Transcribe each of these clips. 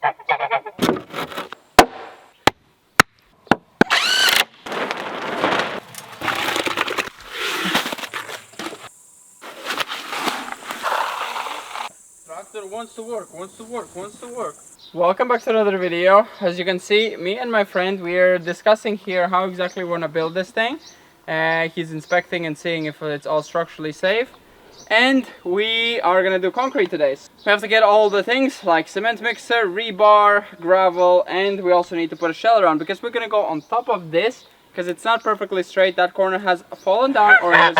Tractor wants to work. Welcome back to another video. As you can see, me and my friend, we are discussing here how exactly we want to build this thing. He's inspecting and seeing if it's all structurally safe. And we are gonna do concrete today. We have to get all the things like cement mixer, rebar, gravel, and we also need to put a shell around because we're gonna go on top of this because it's not perfectly straight. That corner has fallen down or has,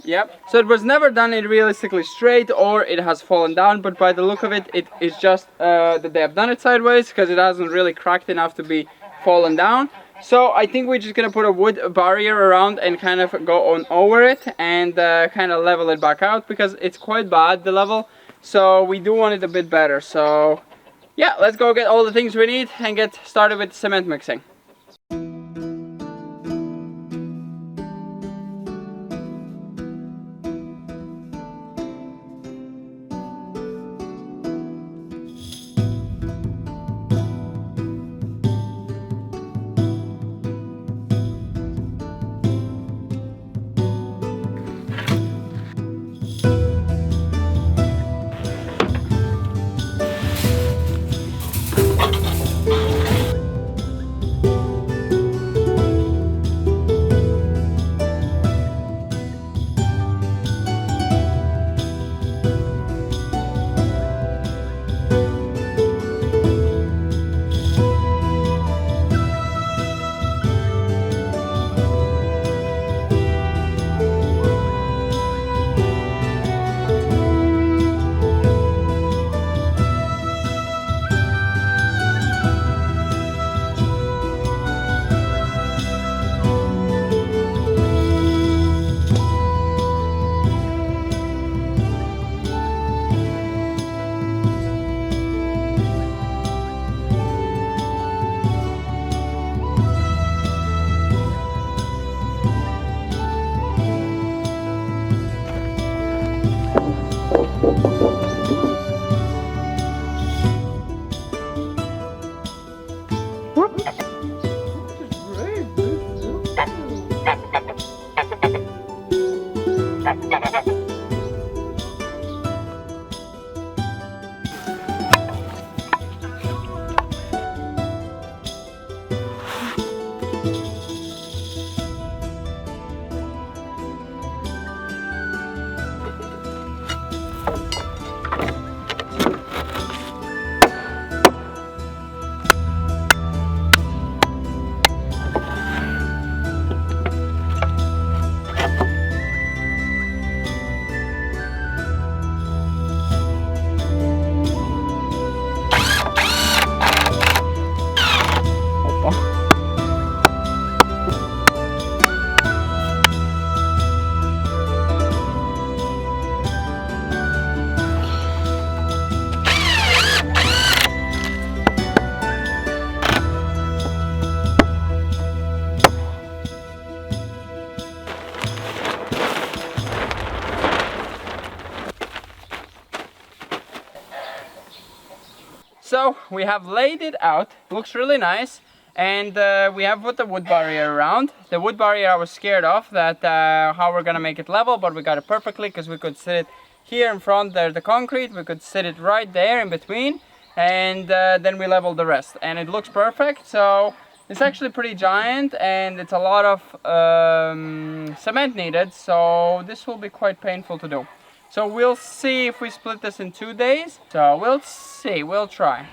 yep. So it was never done it realistically straight or it has fallen down, but by the look of it, it is just that they have done it sideways because it hasn't really cracked enough to be fallen down. So I think we're just gonna put a wood barrier around and kind of go on over it and kind of level it back out because it's quite bad, the level. So we do want it a bit better. So yeah, let's go get all the things we need and get started with cement mixing. So we have laid it out, looks really nice, and we have put the wood barrier around. The wood barrier I was scared of, that how we're gonna make it level, but we got it perfectly because we could sit it here in front, there's the concrete, we could sit it right there in between, and then we leveled the rest, and it looks perfect. So it's actually pretty giant and it's a lot of cement needed, so this will be quite painful to do. So we'll see if we split this in 2 days. So we'll see, we'll try.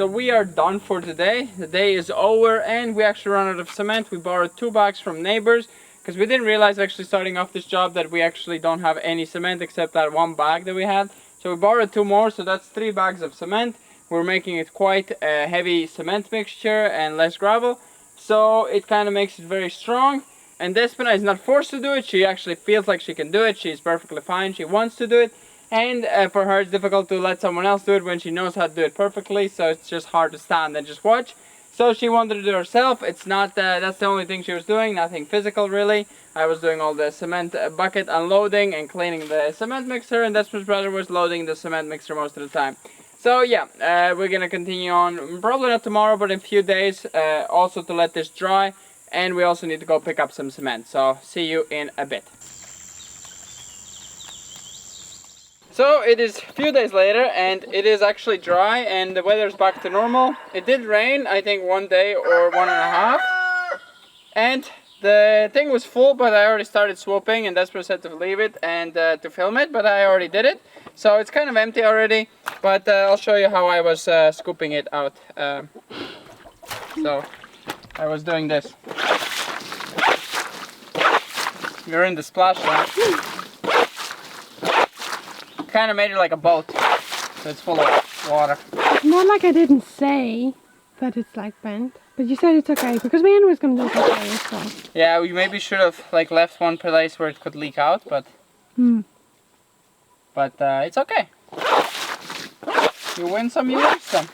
So we are done for today. The day is over and we actually run out of cement. We borrowed 2 bags from neighbors because we didn't realize actually starting off this job that we actually don't have any cement except that 1 bag that we had. So we borrowed 2 more, so that's 3 bags of cement. We're making it quite a heavy cement mixture and less gravel. So it kind of makes it very strong. And Despina is not forced to do it. She actually feels like she can do it. She's perfectly fine. She wants to do it. And for her it's difficult to let someone else do it when she knows how to do it perfectly. So it's just hard to stand and just watch. So she wanted to do it herself. It's not, that's the only thing she was doing. Nothing physical really. I was doing all the cement bucket unloading and cleaning the cement mixer. And Despina's brother was loading the cement mixer most of the time. So yeah, we're gonna continue on, probably not tomorrow, but in a few days, also to let this dry. And we also need to go pick up some cement. So see you in a bit. So it is a few days later and it is actually dry and the weather is back to normal. It did rain, I think 1 day or 1.5. And the thing was full, but I already started swooping and Despina said to leave it and to film it, but I already did it. So it's kind of empty already, but I'll show you how I was scooping it out. So I was doing this. You're in the splash zone. Kind of made it like a boat, so it's full of water. Not like I didn't say that it's like bent, but you said it's okay because Leanne was going to do it okay as well. Yeah, we maybe should have like left one place where it could leak out, but it's okay. You win some, you lose some.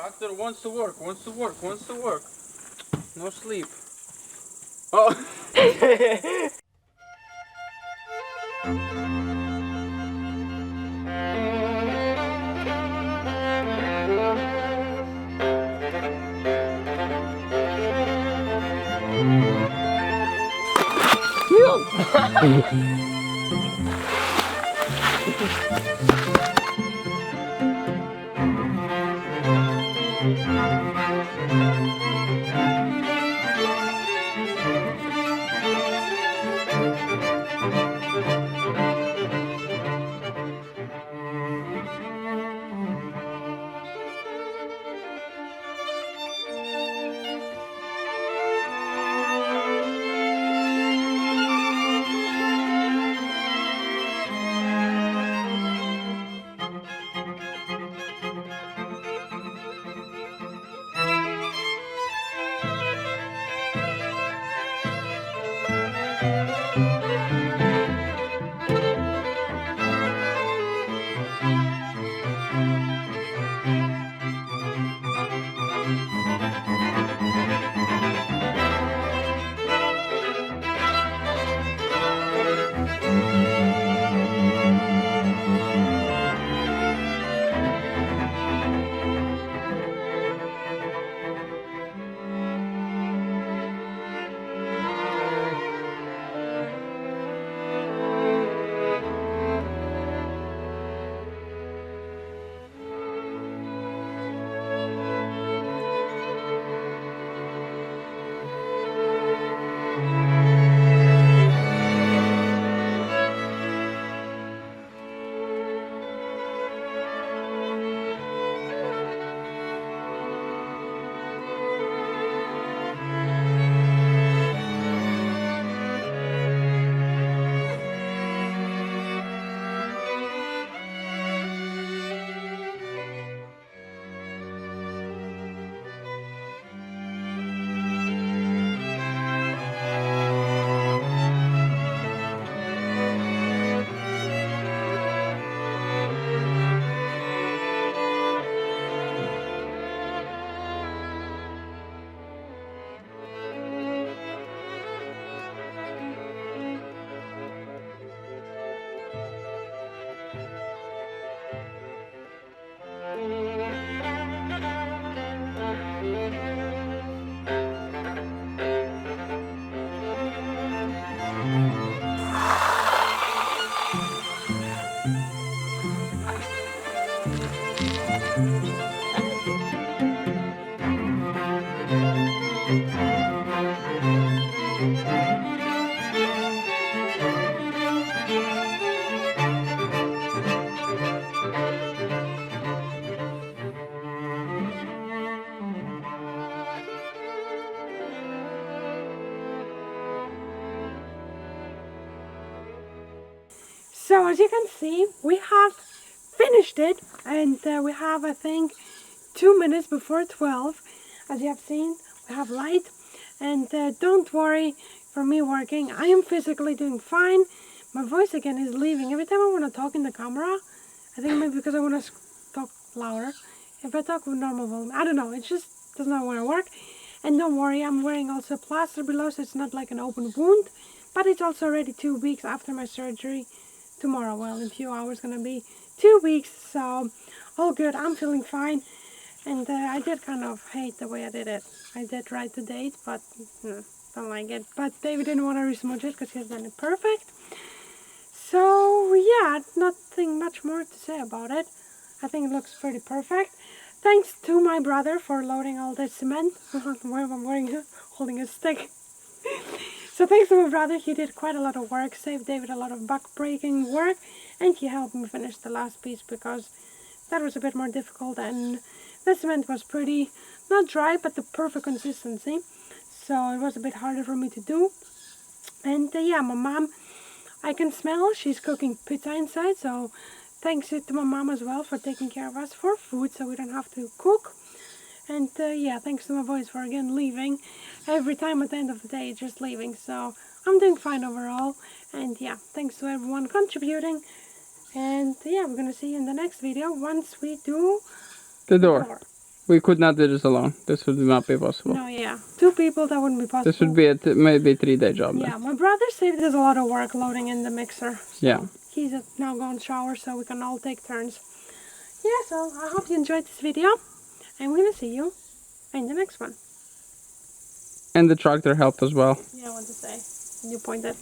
Tractor wants to work, wants to work, wants to work. No sleep. Oh. So as you can see, we have finished it, and we have, I think, 2 minutes before 12. As you have seen, we have light, and don't worry for me working. I am physically doing fine. My voice again is leaving. Every time I want to talk in the camera, I think maybe because I want to talk louder. If I talk with normal volume, I don't know, it just does not want to work. And don't worry, I'm wearing also a plaster below, so it's not like an open wound, but it's also already 2 weeks after my surgery. Tomorrow, well, in a few hours, gonna be 2 weeks, so all good. I'm feeling fine, and I did kind of hate the way I did it. I did write the date, but don't like it. But David didn't want to resmudge it because he has done it perfect. So yeah, nothing much more to say about it. I think it looks pretty perfect. Thanks to my brother for loading all this cement. I'm holding a stick. So thanks to my brother, he did quite a lot of work, saved David a lot of back-breaking work, and he helped me finish the last piece because that was a bit more difficult, and the cement was pretty, not dry, but the perfect consistency, so it was a bit harder for me to do. And yeah, my mom, I can smell, she's cooking pizza inside, so thanks to my mom as well for taking care of us for food, so we don't have to cook. And yeah, thanks to my voice for again leaving. Every time at the end of the day, just leaving. So I'm doing fine overall. And yeah, thanks to everyone contributing. And yeah, we're gonna see you in the next video once we do The door. We could not do this alone. This would not be possible. No, yeah. 2 people, that wouldn't be possible. This would be maybe a 3-day job then. Yeah, my brother saved us a lot of work loading in the mixer. So Yeah. he's now going to shower, so we can all take turns. Yeah, so I hope you enjoyed this video, and we're going to see you in the next one. And the tractor helped as well. Yeah, I want to say. You pointed.